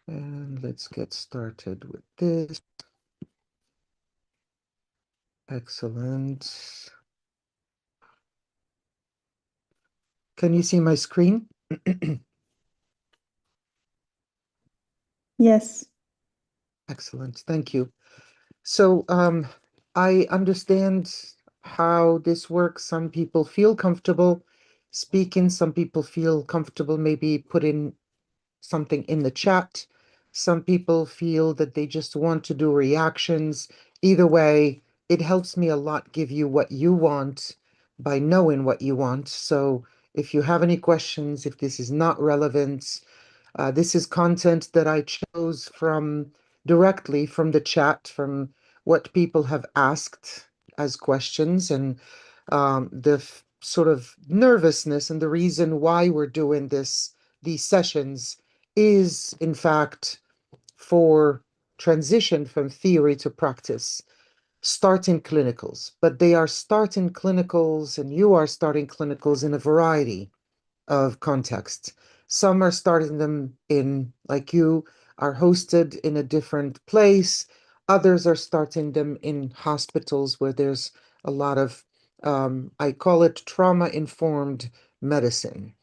And let's get started with this. Excellent. Can you see my screen? Yes. Excellent. Thank you. So, I understand how this works. Some people feel comfortable speaking. Some people feel comfortable maybe putting something in the chat. Some people feel that they just want to do reactions. Either way, it helps me a lot give you what you want by knowing what you want. So if you have any questions, if this is not relevant, this is content that I chose from directly from the chat, from what people have asked as questions, and the sort of nervousness and the reason why we're doing these sessions is, in fact, for transition from theory to practice, starting clinicals. But they are starting clinicals, and you are starting clinicals in a variety of contexts. Some are starting them in, like you, are hosted in a different place. Others are starting them in hospitals where there's a lot of, I call it trauma-informed medicine.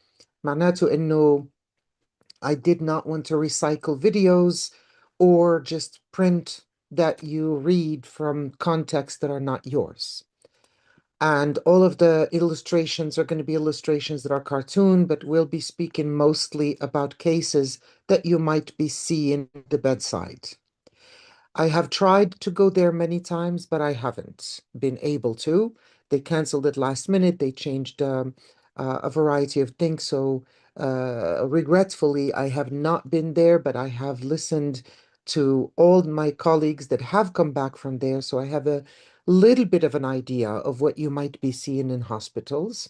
معناته إنه I did not want to recycle videos or just print that you read from contexts that are not yours. And all of the illustrations are going to be illustrations that are cartoon, but we'll be speaking mostly about cases that you might be seeing at the bedside. I have tried to go there many times, but I haven't been able to. They canceled it last minute. They changed a variety of things. So, regretfully, I have not been there, but I have listened to all my colleagues that have come back from there. So I have a little bit of an idea of what you might be seeing in hospitals.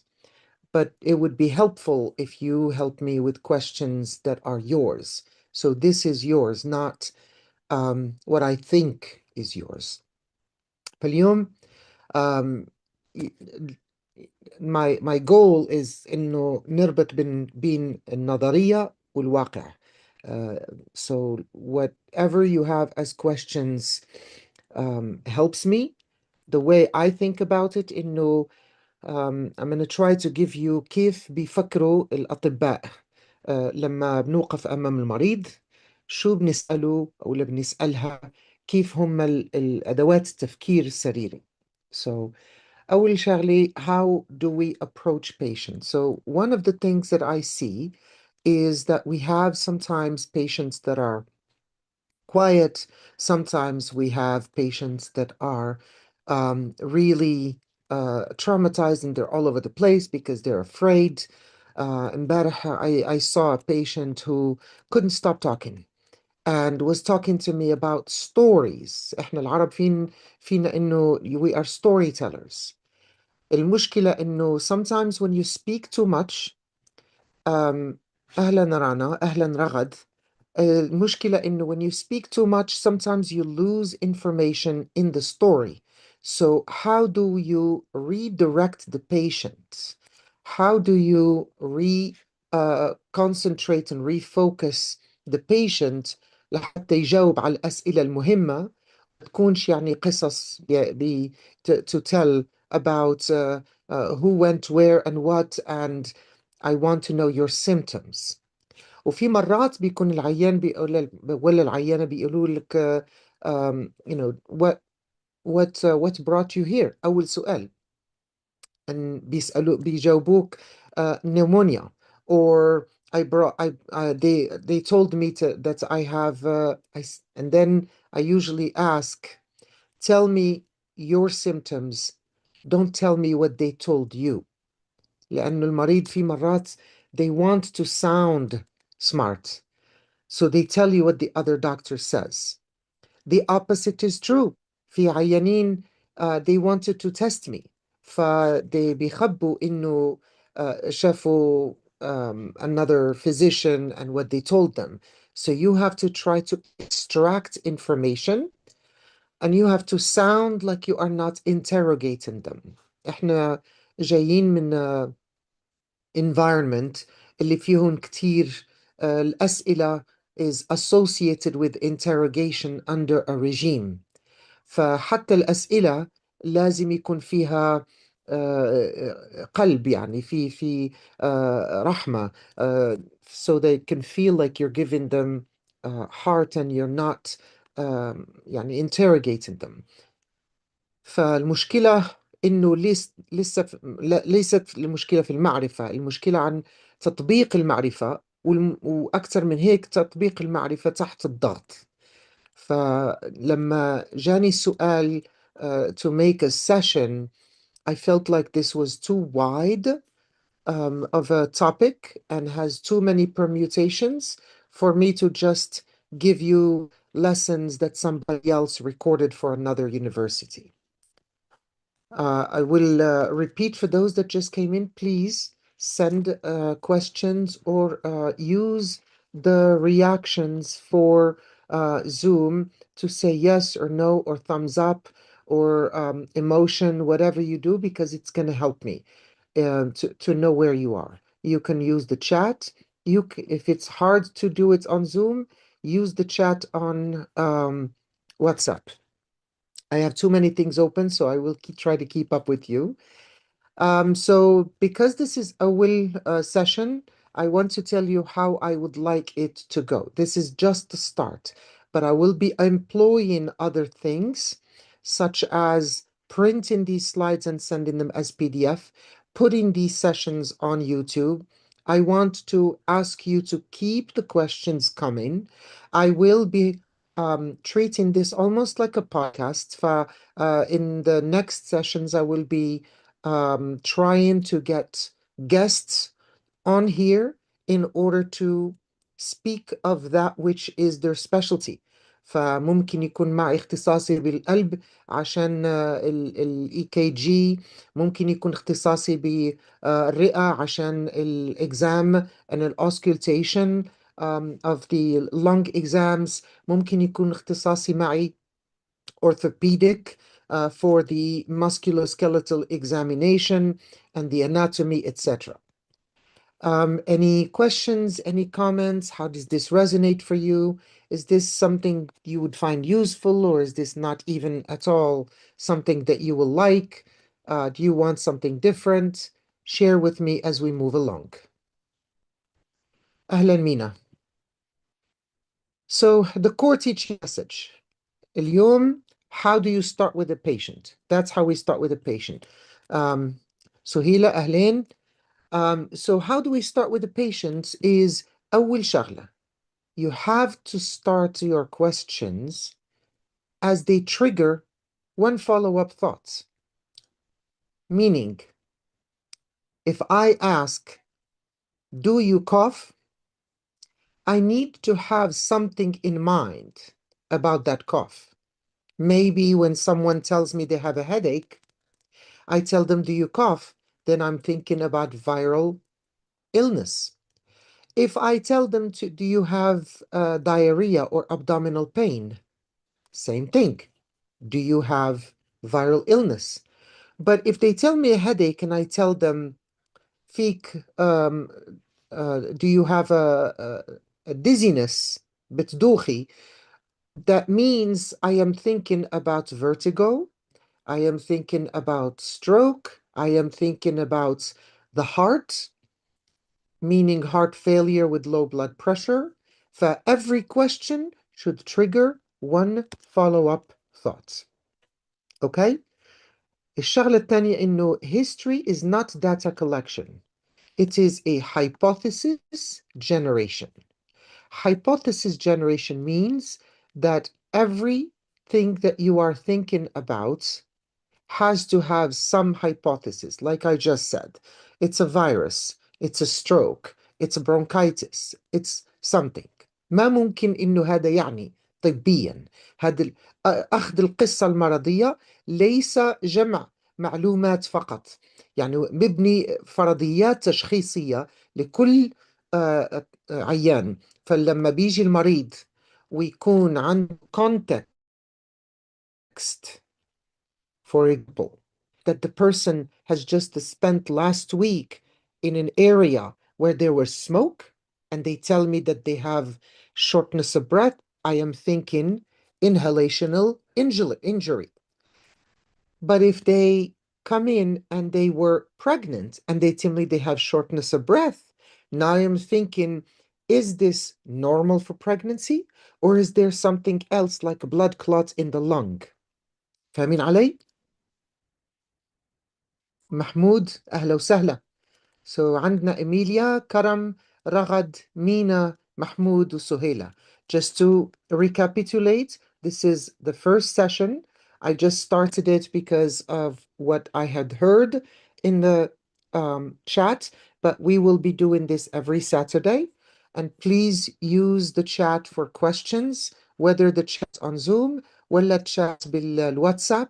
But it would be helpful if you help me with questions that are yours. So this is yours, not what I think is yours. فاليوم um, my goal is إنه نربط بين النظرية والواقع. So whatever you have as questions helps me. The way I think about it إنه I'm going to try to give you كيف بيفكروا الأطباء لما بنوقف أمام المريض، شو بنسأله أو اللي بنسألها، كيف هم الأدوات التفكير السريري. So أول شغلة, how do we approach patients? So one of the things that I see is that we have sometimes patients that are quiet. Sometimes we have patients that are really traumatized and they're all over the place because they're afraid. امبارح I saw a patient who couldn't stop talking and was talking to me about stories. احنا العرب فينا انه we are storytellers. المشكلة انه sometimes when you speak too much, أهلا رنا، أهلا رغد. المشكلة إنه when you speak too much, sometimes you lose information in the story. So how do you redirect the patient? How do you concentrate and refocus the patient لحتى يجاوب على الأسئلة المهمة؟ تكونش يعني قصص to tell about who went where and what, and I want to know your symptoms. وفي مرات بيكون العيان بيقول ولا العيانة بيقولوا لك you know what brought you here. أول سؤال and بيجاوبوك pneumonia, or they told me that I have and then I usually ask, tell me your symptoms, don't tell me what they told you. لأنه المريض في مرات they want to sound smart, so they tell you what the other doctor says. The opposite is true. في عيانين they wanted to test me, فدي بيخبوا إنه شافوا another physician and what they told them. So you have to try to extract information and you have to sound like you are not interrogating them. إحنا جايين من environment اللي فيهن كتير الأسئلة is associated with interrogation under a regime. فحتى الأسئلة لازم يكون فيها قلب، يعني في رحمة, so they can feel like you're giving them heart and you're not يعني interrogating them. فالمشكلة إنه ليست المشكلة في المعرفة، المشكلة عن تطبيق المعرفة، وأكثر من هيك تطبيق المعرفة تحت الضغط. فلما جاني السؤال to make a session, I felt like this was too wide of a topic and has too many permutations for me to just give you lessons that somebody else recorded for another university. I will repeat for those that just came in, please send questions or use the reactions for Zoom to say yes or no or thumbs up or emotion, whatever you do, because it's going to help me to know where you are. You can use the chat. If it's hard to do it on Zoom, use the chat on WhatsApp. I have too many things open, so I will try to keep up with you. So because this is a will session, I want to tell you how I would like it to go. This is just the start, but I will be employing other things, such as printing these slides and sending them as PDF, putting these sessions on YouTube. I want to ask you to keep the questions coming. I will be treating this almost like a podcast. In the next sessions, I will be trying to get guests on here in order to speak of that which is their specialty. فممكن يكون معي اختصاصي بالقلب عشان الاي كي جي، ممكن يكون اختصاصي بالرئة عشان الاكزام and الاuscultation of the lung exams، ممكن يكون اختصاصي معي orthopedic for the musculoskeletal examination and the anatomy, etc. Any questions, any comments? How does this resonate for you? Is this something you would find useful, or is this not even at all something that you will like? Do you want something different? Share with me as we move along. أهلا Mina. So the core teaching message. اليوم, how do you start with a patient? That's how we start with a patient. Suhila, أهلين. So how do we start with the patients is أول شغلة. You have to start your questions as they trigger one follow-up thought. Meaning, if I ask, do you cough? I need to have something in mind about that cough. Maybe when someone tells me they have a headache, I tell them, do you cough? Then I'm thinking about viral illness. If I tell them, do you have diarrhea or abdominal pain? Same thing. Do you have viral illness? But if they tell me a headache and I tell them, فيك, do you have a dizziness, بتدوخي? That means I am thinking about vertigo. I am thinking about stroke. I am thinking about the heart, meaning heart failure with low blood pressure. For every question should trigger one follow-up thought. Okay? الشغلة الثانية إنه history is not data collection. It is a hypothesis generation. Hypothesis generation means that everything that you are thinking about has to have some hypothesis. Like I just said, it's a virus, it's a stroke, it's a bronchitis, it's something. ما ممكن إنه هذا يعني طبيا. هذا أخذ القصة المرضية ليس جمع معلومات فقط، يعني مبني فرضيات تشخيصية لكل عيان. فلما بيجي المريض ويكون عنده context, for example, that the person has just spent last week in an area where there was smoke, and they tell me that they have shortness of breath, I am thinking inhalational injury. But if they come in and they were pregnant and they tell me they have shortness of breath, now I'm thinking, is this normal for pregnancy? Or is there something else like a blood clot in the lung? فاهمين علي؟ محمود أهلا وسهلا. So عندنا إيميليا كرم رغد مينا محمود وسهيلة. Just to recapitulate, this is the first session. I just started it because of what I had heard in the chat, but we will be doing this every Saturday. And please use the chat for questions, whether the chat on Zoom, ولا chat بالواتساب,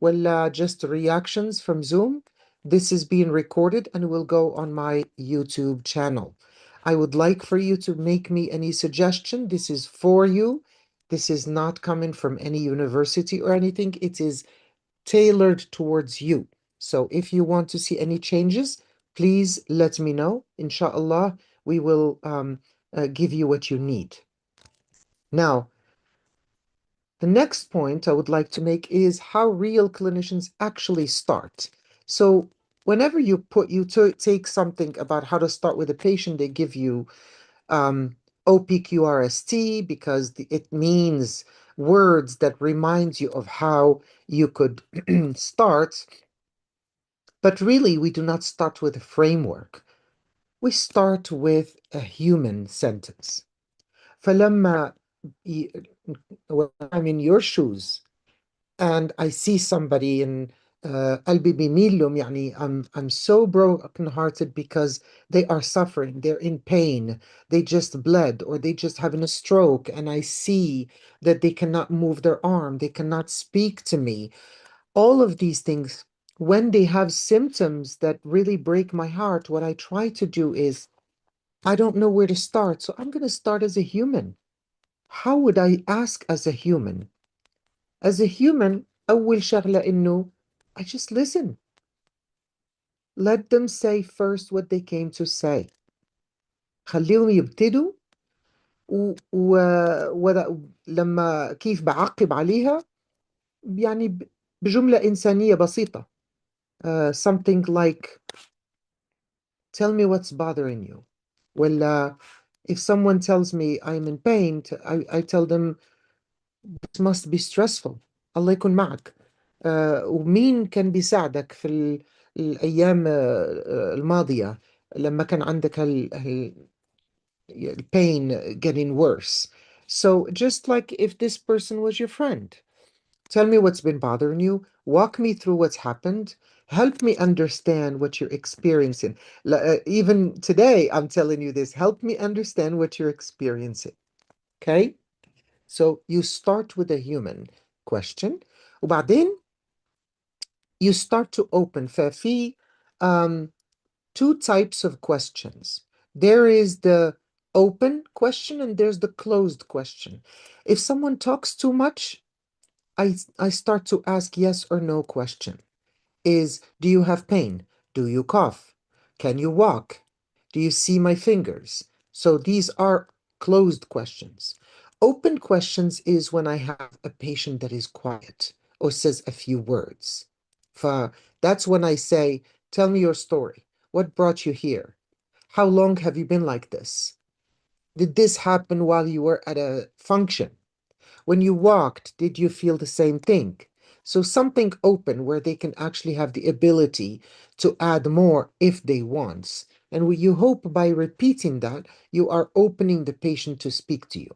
ولا just reactions from Zoom. This is being recorded and will go on my YouTube channel. I would like for you to make me any suggestion. This is for you. This is not coming from any university or anything. It is tailored towards you. So if you want to see any changes, please let me know. Inshallah, we will give you what you need. Now, the next point I would like to make is how real clinicians actually start. So whenever you take something about how to start with a patient, they give you OPQRST because it means words that reminds you of how you could start. But really, we do not start with a framework. We start with a human sentence. فلما when I'm in your shoes and I see somebody in قلبي بيميل لهم يعني I'm so broken-hearted because they are suffering, they're in pain, they just bled or they just having a stroke, and I see that they cannot move their arm, they cannot speak to me. All of these things, when they have symptoms that really break my heart, what I try to do is I don't know where to start, so I'm going to start as a human. How would I ask as a human? As a human, أول شغلة إنه I just listen. Let them say first what they came to say. خليهم يبتدوا ولما كيف بعقب عليها يعني بجملة إنسانية بسيطة. Something like tell me what's bothering you. ولا if someone tells me I'm in pain, I tell them this must be stressful. الله يكون معك. ومين كان بيساعدك في الأيام الماضية لما كان عندك pain getting worse. So just like if this person was your friend, tell me what's been bothering you, walk me through what's happened, help me understand what you're experiencing. Even today, I'm telling you this, help me understand what you're experiencing. Okay? So you start with a human question وبعدين you start to open. ففي two types of questions. There is the open question and there's the closed question. If someone talks too much, I start to ask yes or no question. Do you have pain? Do you cough? Can you walk? Do you see my fingers? So these are closed questions. Open questions is when I have a patient that is quiet or says a few words. That's when I say, tell me your story. What brought you here? How long have you been like this? Did this happen while you were at a function? When you walked, did you feel the same thing? So something open where they can actually have the ability to add more if they want. And you hope by repeating that, you are opening the patient to speak to you.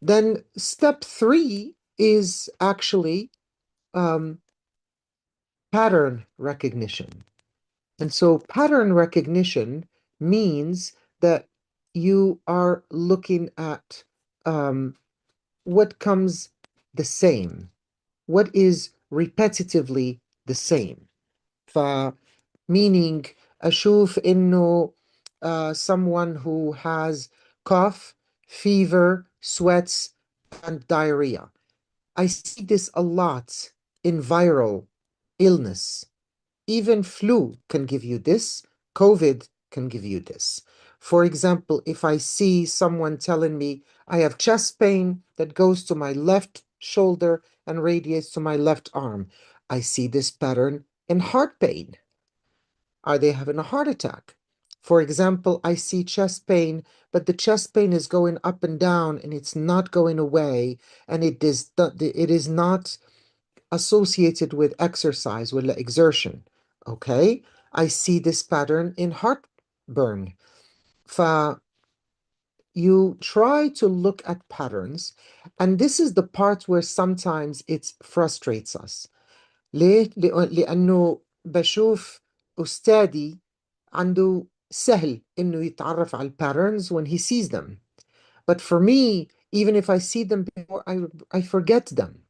Then step 3 is actually pattern recognition. And so pattern recognition means that you are looking at what comes the same, what is repetitively the same. Meaning أشوف إنه someone who has cough, fever, sweats, and diarrhea. I see this a lot in viral illness. Even flu can give you this. COVID can give you this. For example, if I see someone telling me I have chest pain that goes to my left shoulder and radiates to my left arm, I see this pattern in heart pain. Are they having a heart attack? For example, I see chest pain, but the chest pain is going up and down and it's not going away, and it is not associated with exercise, with exertion. Okay? I see this pattern in heartburn. فيو try to look at patterns, and this is the part where sometimes it frustrates us. ليه؟ لأنه بشوف أستاذي عنده سهل إنه يتعرف على patterns when he sees them. But for me, even if I see them before, I forget them.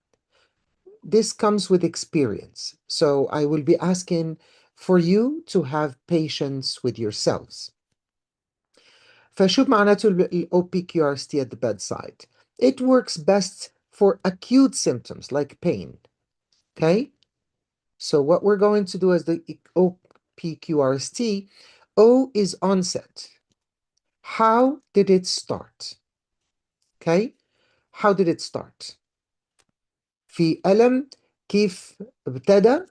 This comes with experience. So I will be asking for you to have patience with yourselves. فشوف معناته ال OPQRST at the bedside. It works best for acute symptoms like pain. Okay? So what we're going to do as the OPQRST, O is onset. How did it start? Okay? How did it start? في ألم كيف ابتدى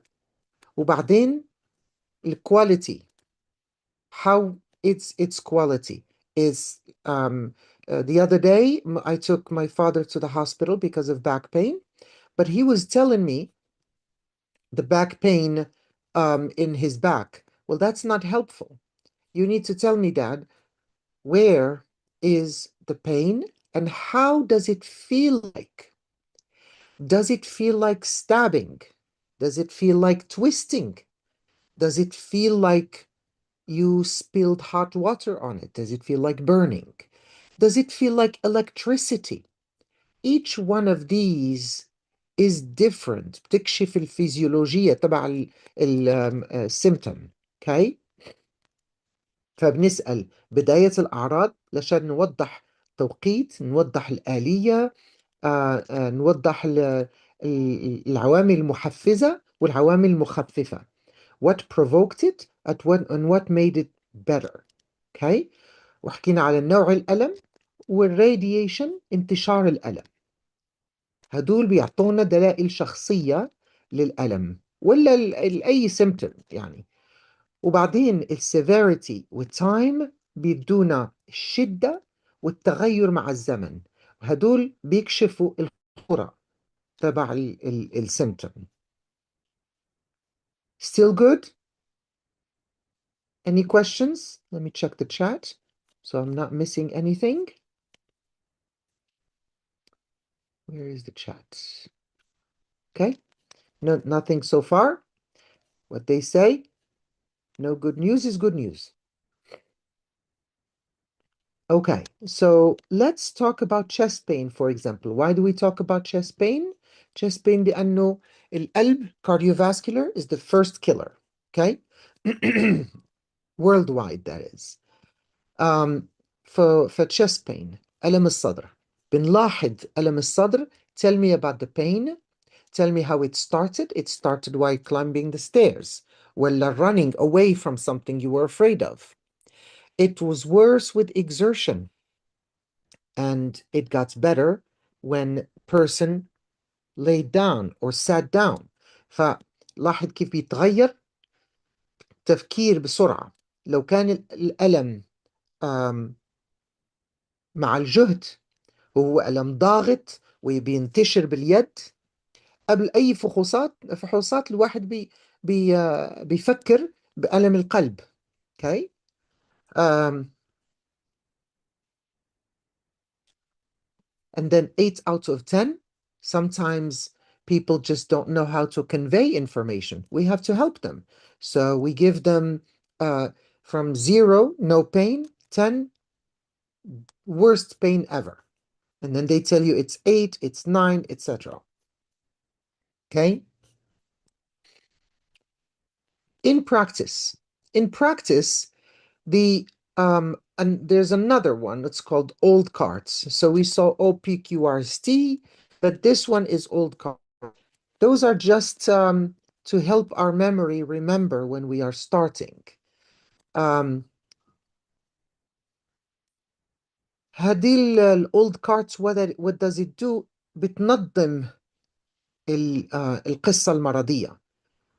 وبعدين الكواليتي. How its quality is the other day I took my father to the hospital because of back pain, but he was telling me the back pain in his back. Well, that's not helpful. You need to tell me, Dad, where is the pain and how does it feel like? Does it feel like stabbing? Does it feel like twisting? Does it feel like you spilled hot water on it? Does it feel like burning? Does it feel like electricity? Each one of these is different. بتكشف الفيزيولوجية تبع السيمتوم. Okay? فبنسأل بداية الأعراض لشان نوضح توقيت، نوضح الآلية، نوضح العوامل المحفزة والعوامل المخففة. What provoked it and what made it better. Okay? وحكينا على النوع الألم والراديشن انتشار الألم. هدول بيعطونا دلائل شخصية للألم ولا أي symptom يعني. وبعدين السيفيريتي والتايم بيدونا الشدة والتغير مع الزمن، وهدول بيكشفوا الخطورة تبع السيمتوم. Still good? Any questions? Let me check the chat so I'm not missing anything. Where is the chat? Okay, no, nothing so far. What they say, no good news is good news. Okay, so let's talk about chest pain, for example. Why do we talk about chest pain? Chest pain لأنه القلب cardiovascular is the first killer. Okay, worldwide that is. For chest pain ألم الصدر بنلاحظ ألم الصدر. Tell me about the pain. Tell me how it started. It started while climbing the stairs ولا running away from something you were afraid of. It was worse with exertion and it got better when person laid down or sat down. فلاحظ كيف بيتغير تفكير بسرعة. لو كان الألم مع الجهد وهو ألم ضاغط وبينتشر باليد، قبل أي فحوصات الواحد بي بيفكر بألم القلب. Okay? And then 8 out of 10, sometimes people just don't know how to convey information. We have to help them. So we give them from 0, no pain, 10, worst pain ever. And then they tell you it's 8, it's 9, etc. Okay? In practice, and there's another one that's called old carts. So we saw OPQRST, but this one is old carts. Those are just to help our memory remember when we are starting. هذه الاولد كارتس what does it do؟ بتنظم القصة المرضية،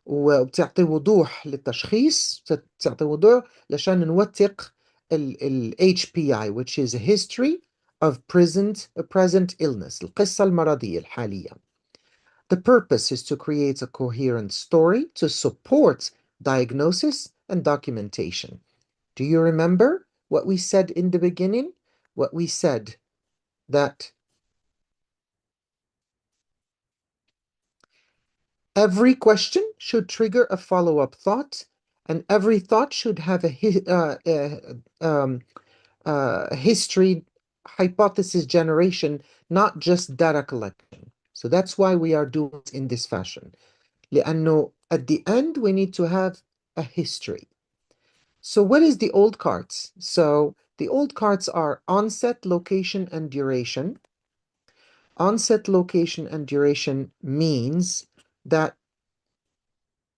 وبتعطي وضوح للتشخيص، بتعطي وضوح لشان نوثق ال HPI which is a history of present illness، القصة المرضية الحالية. The purpose is to create a coherent story to support diagnosis and documentation. Do you remember what we said in the beginning? What we said that every question should trigger a follow-up thought, and every thought should have a history hypothesis generation, not just data collection. So that's why we are doing it in this fashion. لأنه at the end we need to have a history. So what is the old cards? So the old cards are onset, location, and duration. Onset, location, and duration means that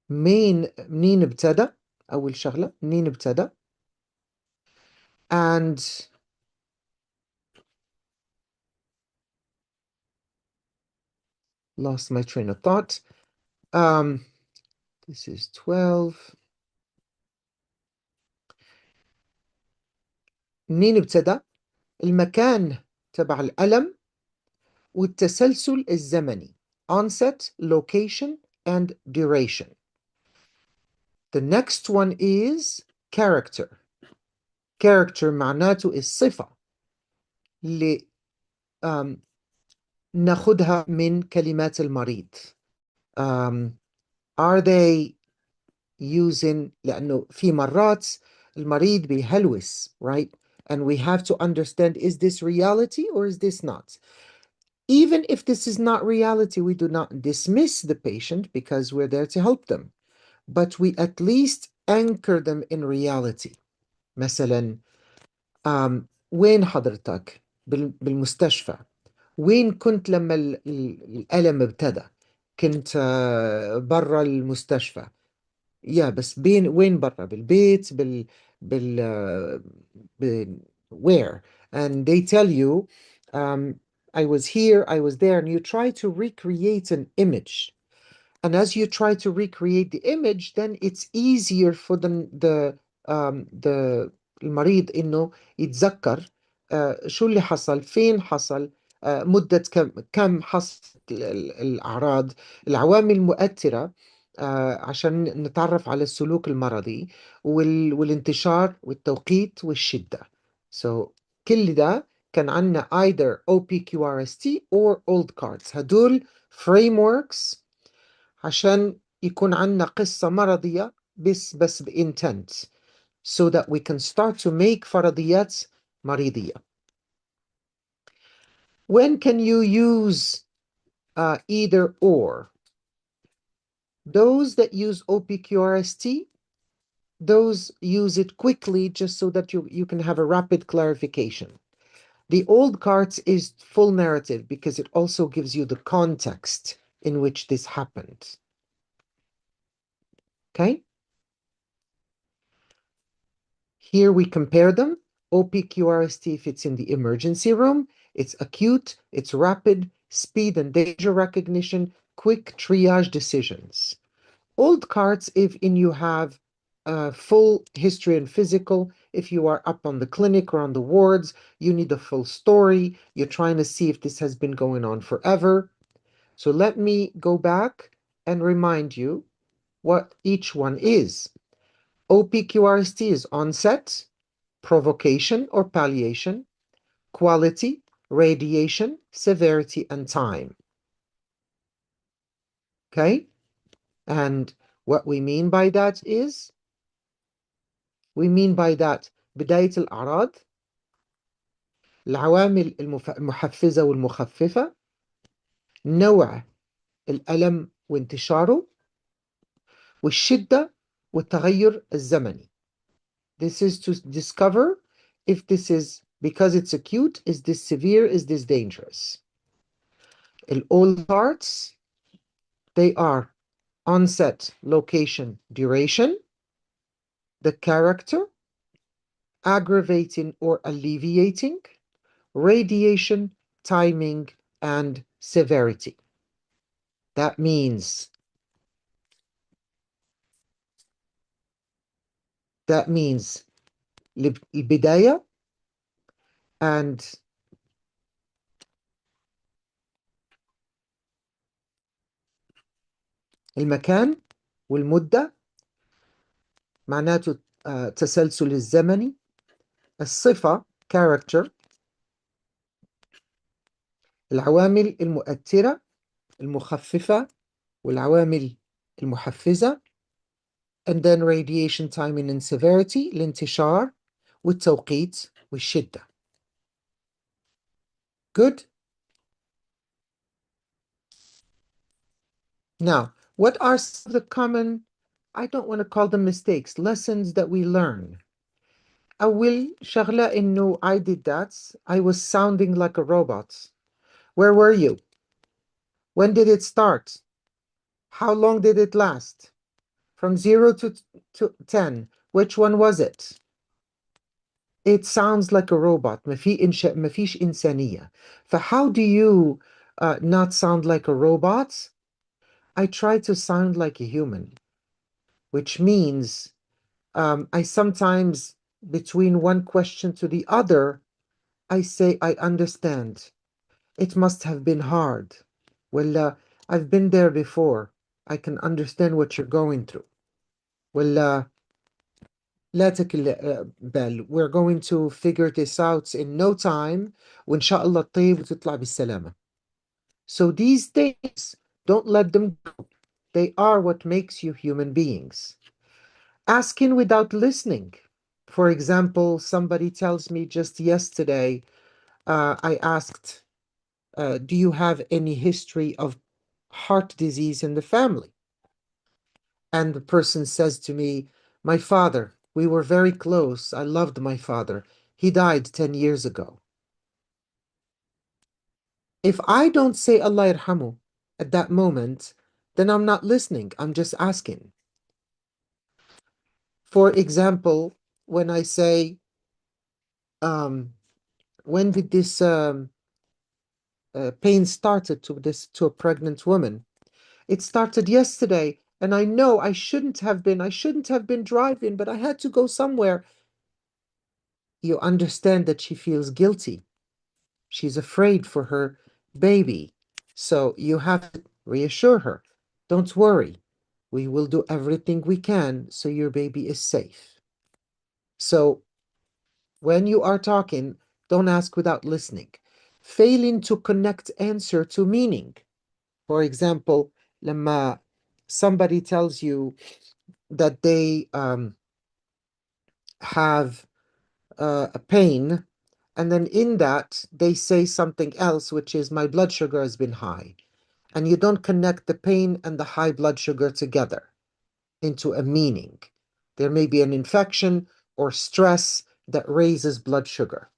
منين ابتدى، أول شغلة منين ابتدى، and lost my train of thought. This is 12. منين ابتدى، المكان تبع الألم، والتسلسل الزمني. Onset, location, and duration. The next one is character. Character معناته الصفة اللي ناخدها من كلمات المريض. Are they using، لأنه في مرات المريض بيهلوس، right? And we have to understand, is this reality or is this not? Even if this is not reality, we do not dismiss the patient because we're there to help them. But we at least anchor them in reality. مثلا وين حضرتك بالمستشفى؟ وين كنت لما الألم ابتدى؟ كنت برا المستشفى. يا بس وين برا؟ بالبيت، where? And they tell you I was here, I was there, and you try to recreate an image. And as you try to recreate the image, then it's easier for the المريض انه يتذكر شو اللي حصل، فين حصل، مدة كم حصلت الأعراض، العوامل المؤثرة، عشان نتعرف على السلوك المرضي والانتشار والتوقيت والشدة. So كل ده كان عندنا either OPQRST or old cards. هدول frameworks عشان يكون عندنا قصة مرضية بس بintent, so that we can start to make فرضيات مريضية. When can you use either or? Those that use OPQRST, those use it quickly just so that you can have a rapid clarification. The old cards is full narrative because it also gives you the context in which this happened. Okay? Here we compare them. OPQRST, if it's in the emergency room, it's acute, it's rapid, speed and danger recognition, quick triage decisions. Old cards, if in you have full history and physical, if you are up on the clinic or on the wards, you need a full story. You're trying to see if this has been going on forever. So let me go back and remind you what each one is. OPQRST is onset, provocation or palliation, quality, radiation, severity, and time. Okay? And what we mean by that is, we mean by that بداية الأعراض، العوامل المحفزة والمخففة، نوع الألم وانتشاره، والشدة والتغير الزمني. This is to discover if this is, because it's acute, is this severe, is this dangerous? All parts, they are onset, location, duration, the character, aggravating or alleviating, radiation, timing, and severity. That means that means البداية and المكان والمدة، معناته تسلسل الزمني. الصفة character، العوامل المؤثرة المخففة والعوامل المحفزة، and then radiation timing and severity، الانتشار والتوقيت والشدة. Good. Now, what are some of the common, I don't want to call them mistakes, lessons that we learn? أول شغلة إنه I did that. I was sounding like a robot. Where were you? When did it start? How long did it last? From 0 to 10, which one was it? It sounds like a robot. ما فيش إنسانية. How do you not sound like a robot? I try to sound like a human, which means I sometimes, between one question to the other, I say, I understand. It must have been hard. Well, I've been there before. I can understand what you're going through. Well, لا تكل بال. We're going to figure this out in no time. وإن شاء الله تطيب وتطلع بالسلامة. So these things, don't let them go. They are what makes you human beings. Asking without listening. For example, somebody tells me just yesterday, I asked, do you have any history of heart disease in the family? And the person says to me, my father, we were very close. I loved my father. He died 10 years ago. If I don't say Allah yarhamu at that moment, then I'm not listening. I'm just asking. For example, when I say, when did this pain started to a pregnant woman? It started yesterday, and I know I shouldn't have been driving, but I had to go somewhere. You understand that she feels guilty. She's afraid for her baby. So you have to reassure her. Don't worry. We will do everything we can so your baby is safe. So when you are talking, don't ask without listening. Failing to connect answer to meaning. For example, لما somebody tells you that they have a pain, and then in that they say something else, which is my blood sugar has been high, and you don't connect the pain and the high blood sugar together into a meaning. There may be an infection or stress that raises blood sugar.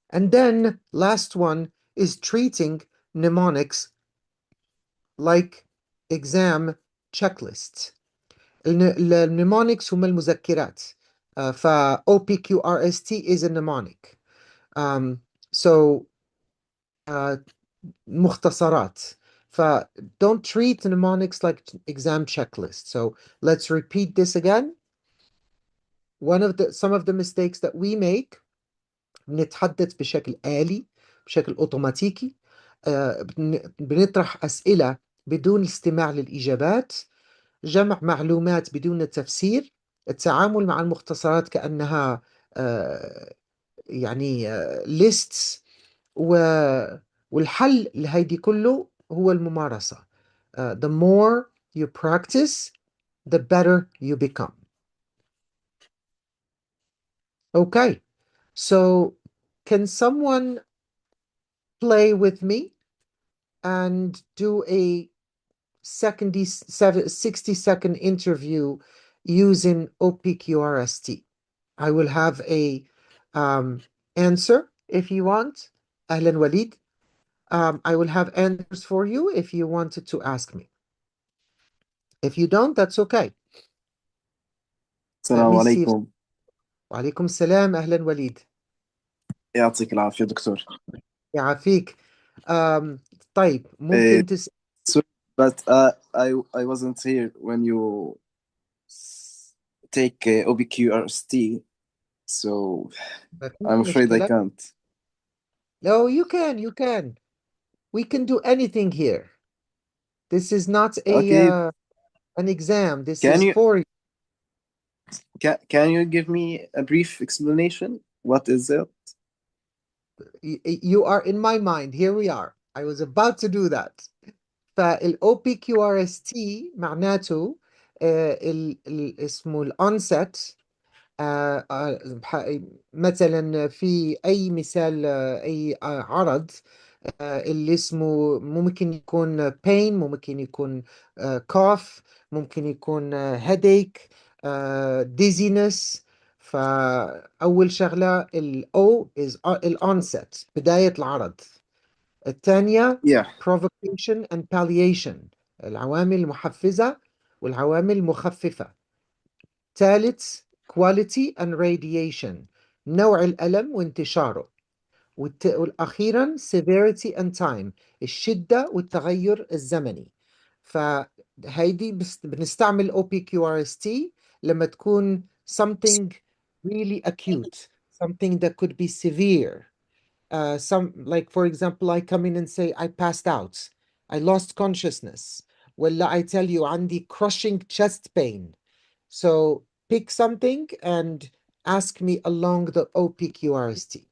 And then last one is treating mnemonics like exam checklists. المnemonics هم المذكرات. ف OPQRST is a mnemonic. So مختصرات. Don't treat mnemonics like exam checklists. So let's repeat this again. Some of the mistakes that we make، بنتحدث بشكل آلي، بشكل أوتوماتيكي، بنطرح أسئلة بدون استماع للإجابات، جمع معلومات بدون تفسير، التعامل مع المختصرات كأنها يعني lists، والحل لهيدي كله هو الممارسة. The more you practice, the better you become. Okay, so can someone play with me and do a 60-second interview using OPQRST? I will have a answer if you want. أهلا وليد. I will have answers for you if you wanted to ask me. If you don't, that's okay. Let السلام me see if عليكم. وعليكم السلام، أهلا وليد. يعطيك العافية دكتور. يعافيك. أم طيب Uh, ممكن تسأل. so, but I wasn't here when you take OBQRST, so مفيش I'm afraid I مشكلة. can't. No, you can. We can do anything here. This is not Okay, an exam. This can is you for can you give me a brief explanation? What is it? you are in my mind. Here we are. I was about to do that. فال OPQRST معناته اسمه الأونست. آه، آه، ح- مثلا في أي مثال، أي عرض، اللي اسمه ممكن يكون pain، ممكن يكون cough، ممكن يكون headache، dizziness. فأول شغلة ال O is ال onset، بداية العرض. الثانية Yeah, provocation and palliation، العوامل المحفزة والعوامل المخففة. ثالث quality and radiation، نوع الألم وانتشاره. والأخيرا severity and time، الشدة والتغير الزمني. فهيدي بنستعمل OPQRST لما تكون something really acute, something that could be severe. Some, like for example, I come in and say I passed out, I lost consciousness. ولا I tell you عندي crushing chest pain. So pick something and ask me along the OPQRST.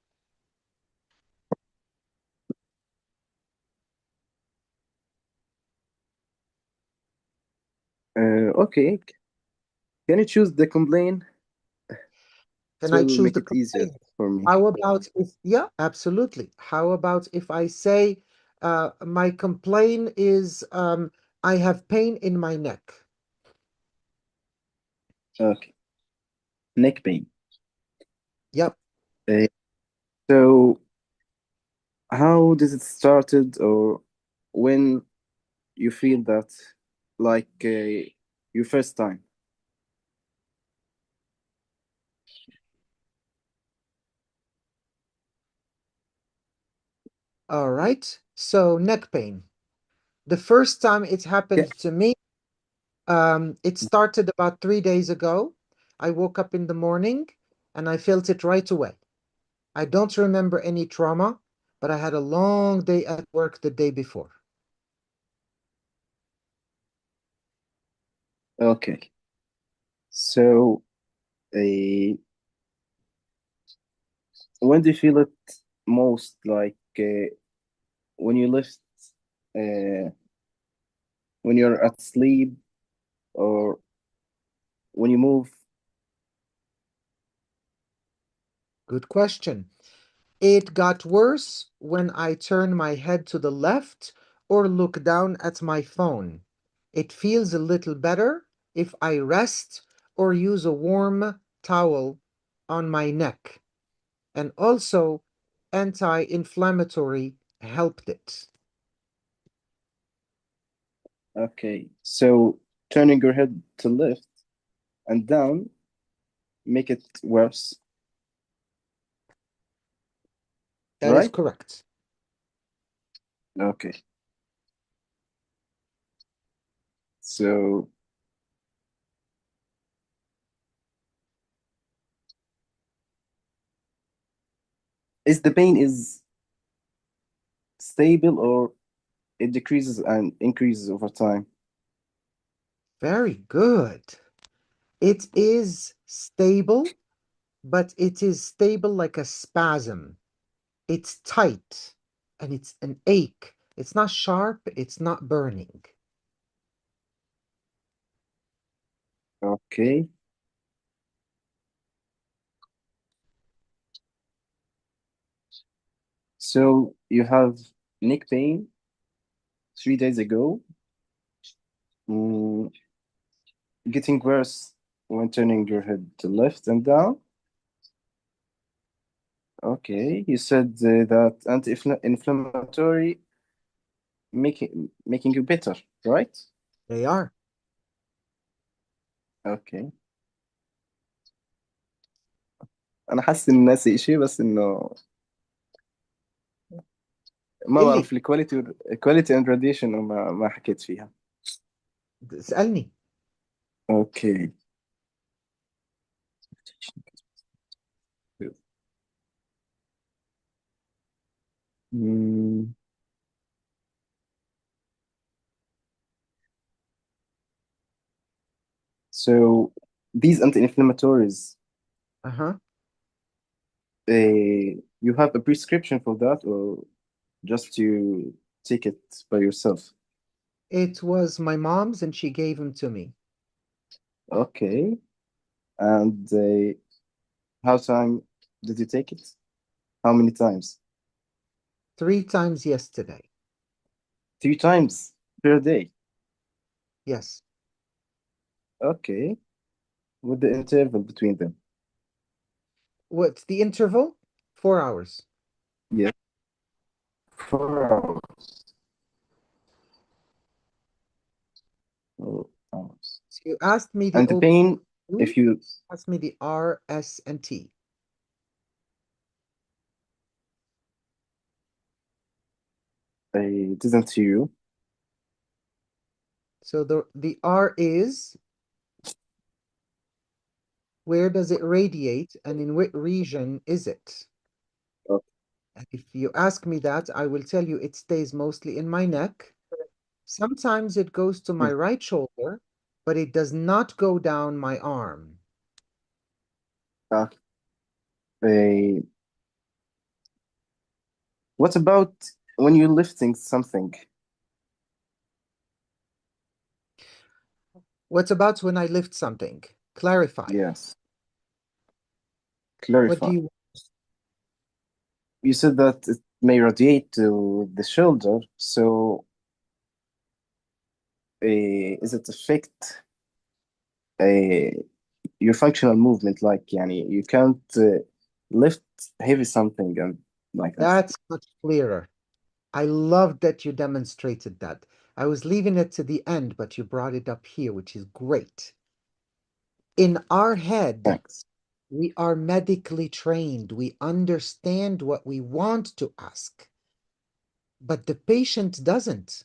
okay. Can you choose the complaint? It Can I will choose make the it easier complaint? for me. How about if, yeah, absolutely. How about if I say, my complaint is I have pain in my neck? Okay, neck pain. Yep. Uh, so, how does it started, or when you feel that, like your first time? All right. So neck pain. The first time it Yeah. happened to me, it started about 3 days ago. I woke up in the morning and I felt it right away. I don't remember any trauma, but I had a long day at work the day before. Okay. So, uh, when do you feel it most? Like when you lift, uh, when you're at sleep, or when you move? Good question. It got worse when I turn my head to the left or look down at my phone. It feels a little better if I rest or use a warm towel on my neck. And also, anti-inflammatory helped it. Okay. So, turning your head to left and down make it worse, That is right? correct. Okay. So, is the pain is stable, or it decreases and increases over time? Very good. It is stable, but it is stable like a spasm. It's tight and it's an ache. It's not sharp, it's not burning. Okay. So you have neck pain 3 days ago, mm, getting worse when turning your head to left and down. Okay, you said that anti-inflammatory making you better, right? They are. Okay. انا حاسس ان ناسي شيء، بس انه ما اللي بعرف الكواليتي اند راديشن، ما حكيت فيها. اسألني. اوكي. Mm, so these anti-inflammatories, Uh-huh. you have a prescription for that, or just you take it by yourself? It was my mom's and she gave him to me Okay. And how time did you take it? How many times? 3 times yesterday. 3 times per day. Yes. Okay. With the interval between them. What's the interval? 4 hours. Yes. 4 hours. 4 hours. So you asked me the And the pain, if OPQ, you asked me the R, S, and T. I didn't hear you. So the R is where does it radiate and in what region is it? Okay. And if you ask me that, I will tell you it stays mostly in my neck. Sometimes it goes to my right shoulder, but it does not go down my arm. Okay. What about when you're lifting something? What about when I lift something? Clarify. Yes. What do Clarify. you You said that it may radiate to the shoulder, so is it affect uh, your functional movement? Like, yani, you can't lift heavy something and like this. That's much clearer. I love that you demonstrated that. I was leaving it to the end, but you brought it up here, which is great. In our head, Thanks. we are medically trained. We understand what we want to ask, but the patient doesn't.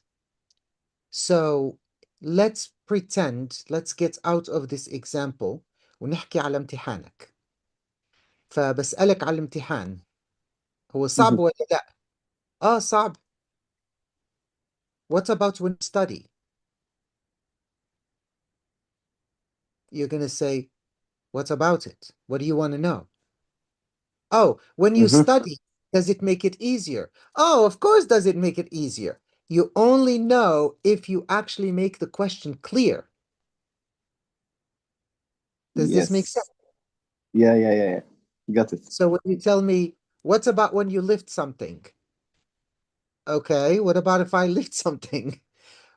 So let's pretend, let's get out of this example ونحكي على امتحانك. فبسألك على الامتحان، هو صعب Mhm. ولا لا؟ صعب. What about when you study? You're going to say, what about it? What do you want to know? Oh, when you Mhm. study, does it make it easier? Oh, of course, does it make it easier? You only know if you actually make the question clear. Does this make sense? Yes. Yeah, yeah, yeah, yeah. Got it. So when you tell me, what about when you lift something? Okay, what about if I lift something?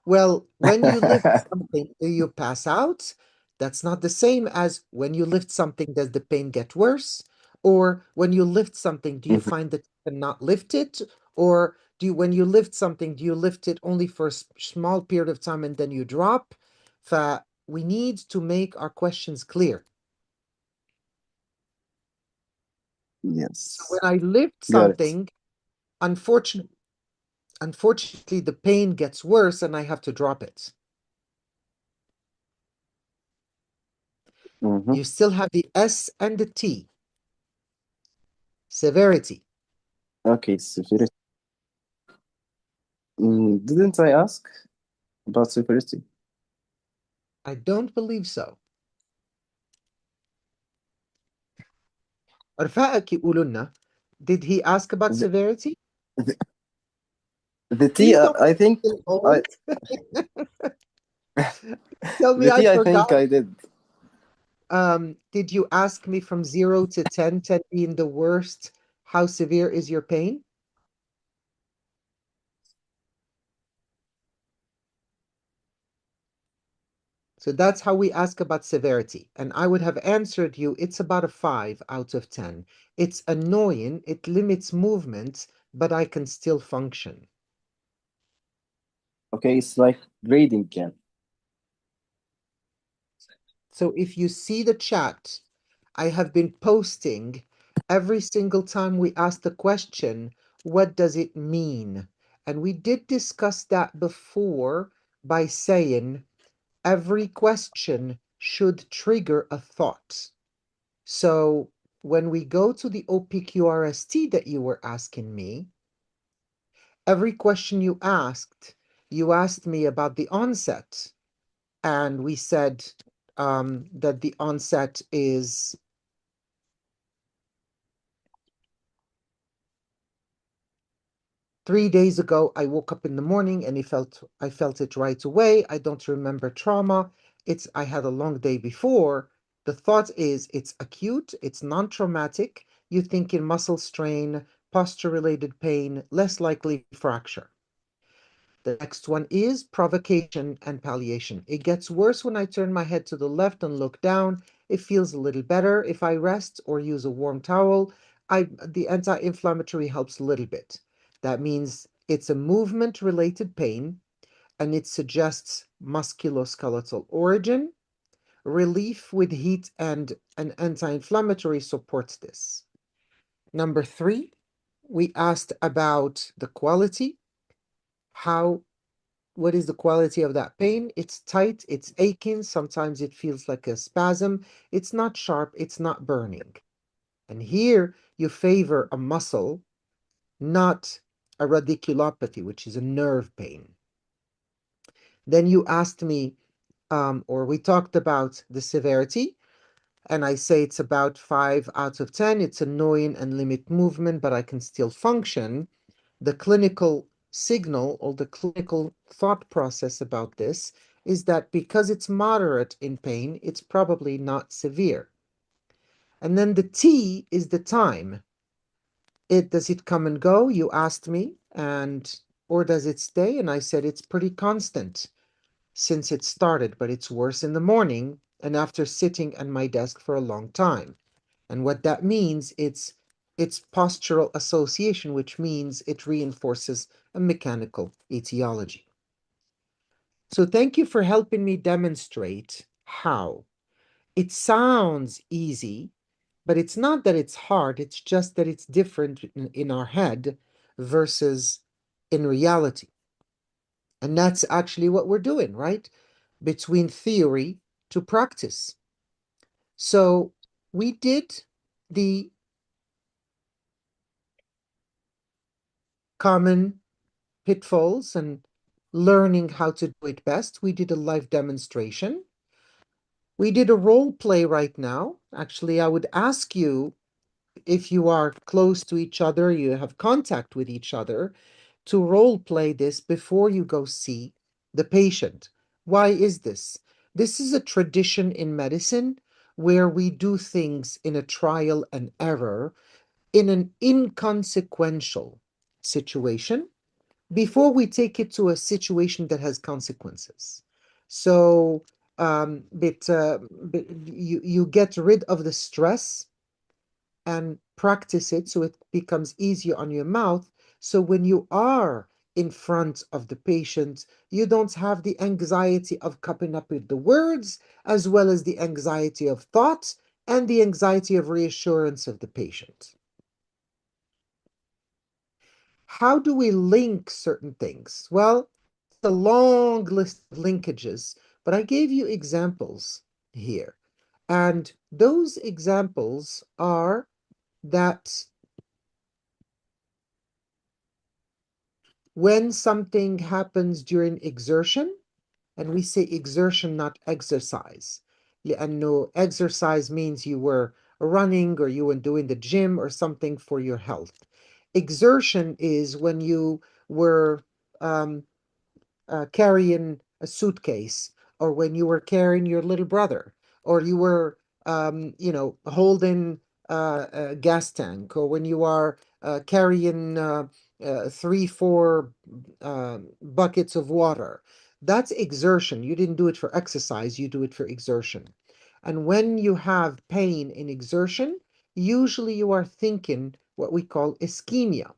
Well, when you lift something, do you pass out? That's not the same as when you lift something, does the pain get worse? Or when you lift something, do you Mhm. find that you cannot lift it? Or when you lift something, do you lift it only for a small period of time and then you drop? We need to make our questions clear. So when Yes. I lift Got it. something, unfortunately, the pain gets worse and I have to drop it. Mhm. You still have the S and the T, severity. Okay, severity. Didn't I ask about severity? I don't believe so. رفاقك يقولوا لنا, did he ask about The, severity? the, the T, Please don't I think feel I old. Tell me the I T, I think forgot. I did. Did you ask me from 0 to 10, 10 being the worst, how severe is your pain? So that's how we ask about severity. And I would have answered you, it's about a 5 out of 10. It's annoying, it limits movement, but I can still function. Okay, it's like grading again. So if you see the chat, I have been posting Every single time we ask the question, what does it mean? And we did discuss that before by saying every question should trigger a thought. So when we go to the OPQRST that you were asking me, every question you asked me about the onset, and we said that the onset is 3 days ago. I woke up in the morning and I felt it right away. I don't remember trauma. I had a long day before. The thought is it's acute, it's non-traumatic. You think in muscle strain, posture-related pain, less likely fracture. The next one is provocation and palliation. It gets worse when I turn my head to the left and look down. It feels a little better if I rest or use a warm towel. The anti-inflammatory helps a little bit. That means it's a movement-related pain, and it suggests musculoskeletal origin. Relief with heat and an anti-inflammatory supports this. Number 3, we asked about the quality. How What is the quality of that pain? It's tight, it's aching, sometimes it feels like a spasm. It's not sharp, it's not burning. And here you favor a muscle, not a radiculopathy, which is a nerve pain. Then you asked me, or we talked about the severity, and I say it's about 5 out of 10. It's annoying and limit movement, but I can still function. The clinical signal or the clinical thought process about this is that because it's moderate in pain, it's probably not severe. And then the T is the time. Does it come and go? You asked me, and or does it stay? And I said it's pretty constant since it started, but it's worse in the morning and after sitting at my desk for a long time. And what that means, it's postural association, which means it reinforces a mechanical etiology. So thank you for helping me demonstrate how. It sounds easy, but it's not that it's hard, it's just that it's different in our head versus in reality. And that's actually what we're doing, right? Between theory to practice. So we did the common pitfalls and learning how to do it best. We did a live demonstration. We did a role play right now. Actually, I would ask you, if you are close to each other, you have contact with each other, to role play this before you go see the patient. Why is this? This is a tradition in medicine where we do things in a trial and error in an inconsequential situation before we take it to a situation that has consequences. So, but you get rid of the stress and practice it so it becomes easier on your mouth. So when you are in front of the patient, you don't have the anxiety of coming up with the words, as well as the anxiety of thought and the anxiety of reassurance of the patient. How do we link certain things? Well, it's a long list of linkages, but I gave you examples here. And those examples are that when something happens during exertion, and we say exertion, not exercise. And no, exercise means you were running or you were doing the gym or something for your health. Exertion is when you were um, carrying a suitcase, or when you were carrying your little brother, or you were, holding a gas tank, or when you are carrying 3, 4 buckets of water. That's exertion. You didn't do it for exercise, you do it for exertion. And when you have pain in exertion, usually you are thinking what we call ischemia.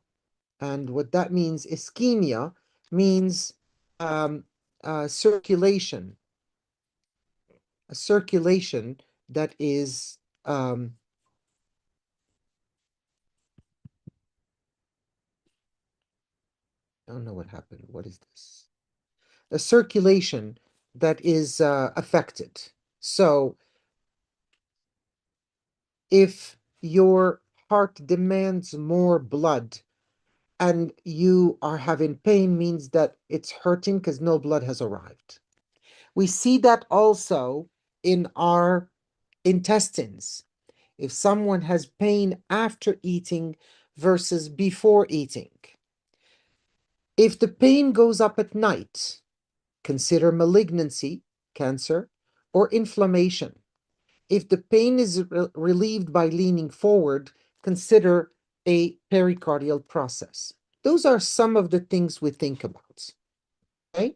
And what that means, ischemia, means um, circulation, a circulation that is don't know what happened. What is this? A circulation that is affected. So if your heart demands more blood and you are having pain, means that it's hurting because no blood has arrived. We see that also in our intestines. If someone has pain after eating versus before eating, if the pain goes up at night, consider malignancy, cancer, or inflammation. If the pain is relieved by leaning forward, consider a pericardial process. Those are some of the things we think about. Okay?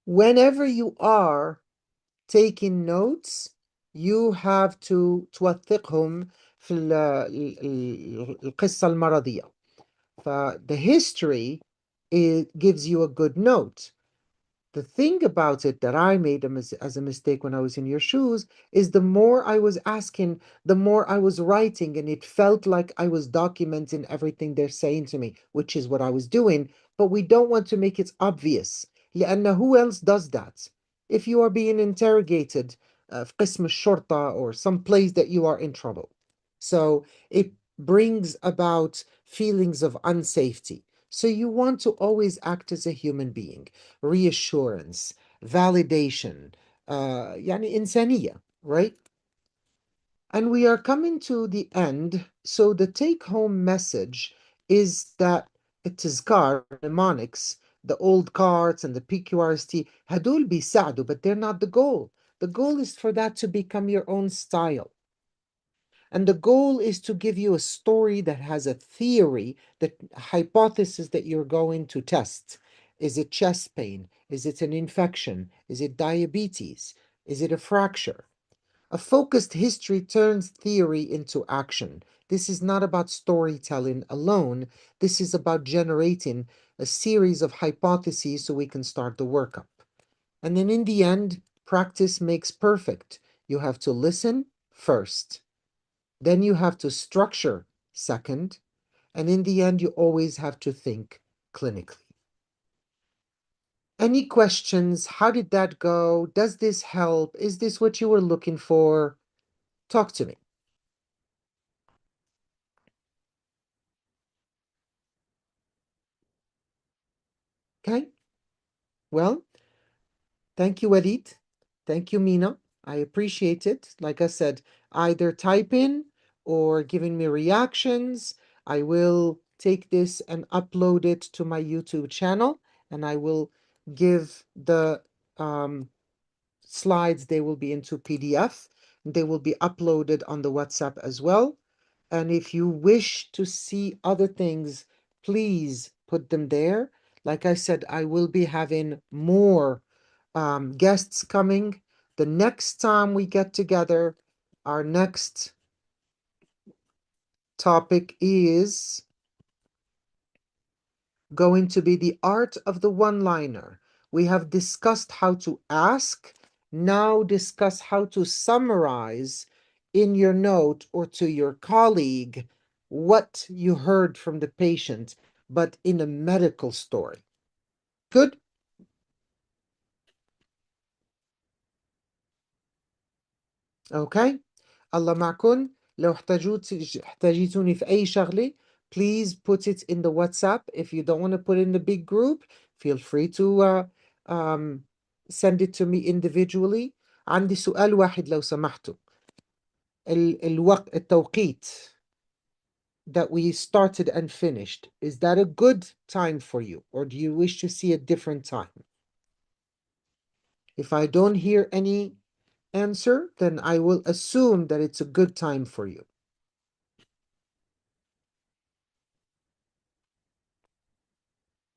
Whenever you are taking notes, you have to توثقهم في القصة المرضية. The history, it gives you a good note. The thing about it that I made as a mistake when I was in your shoes is the more I was asking, the more I was writing, and it felt like I was documenting everything they're saying to me, which is what I was doing. But we don't want to make it obvious. لأن who else does that? If you are being interrogated في قسم الشرطة or some place that you are in trouble. So it brings about feelings of unsafety. So you want to always act as a human being. Reassurance, validation, يعني إنسانية, right? And we are coming to the end. So the take-home message is that التذكار, mnemonics, the old cards and the PQRST, هدول بيساعدوا, but they're not the goal. The goal is for that to become your own style. And the goal is to give you a story that has a theory, that hypothesis that you're going to test. Is it chest pain? Is it an infection? Is it diabetes? Is it a fracture? A focused history turns theory into action. This is not about storytelling alone. This is about generating a series of hypotheses so we can start the workup. And then in the end, practice makes perfect. You have to listen first. Then you have to structure second. And in the end, you always have to think clinically. Any questions? How did that go? Does this help? Is this what you were looking for? Talk to me. Okay? Well, thank you, Walid. Thank you, Mina. I appreciate it. Like I said, either type in or giving me reactions. I will take this and upload it to my YouTube channel, and I will give the slides, they will be into PDF. They will be uploaded on the WhatsApp as well. And if you wish to see other things, please put them there. Like I said, I will be having more guests coming. The next time we get together, our next topic is going to be the art of the one-liner. We have discussed how to ask. Now discuss how to summarize in your note or to your colleague what you heard from the patient, but in a medical story. Good? Okay. الله معكم. لو احتاجيتوني في أي شغلة, please put it in the WhatsApp. If you don't want to put it in the big group, feel free to send it to me individually. عندي سؤال واحد لو سمحتوا. التوقيت that we started and finished, is that a good time for you, or do you wish to see a different time? If I don't hear any answer, then I will assume that it's a good time for you.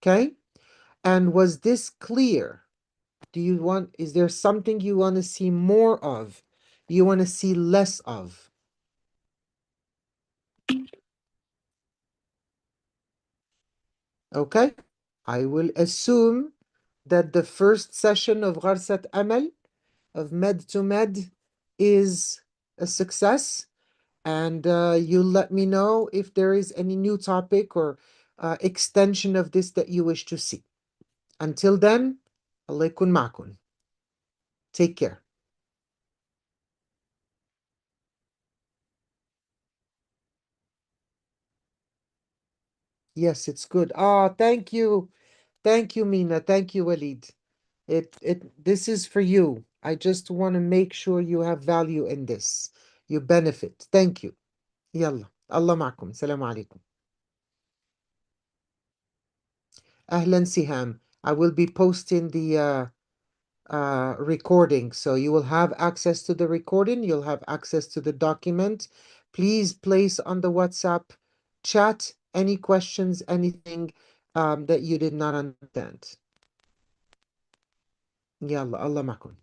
Okay? And was this clear? Is there something you want to see more of? You want to see less of? Okay? I will assume that the first session of Gharsat Amal, of Med to Med, is a success. and you let me know if there is any new topic or extension of this that you wish to see. Until then, Allah يكون معكم. Take care. Yes, it's good. Ah, thank you. Thank you, Mina. Thank you, Walid. This is for you. I just want to make sure you have value in this. You benefit. Thank you. يلا الله معكم. السلام عليكم. أهلا سهام. I will be posting the recording. So you will have access to the recording. You'll have access to the document. Please place on the WhatsApp chat any questions, anything that you did not understand. يلا الله معكم.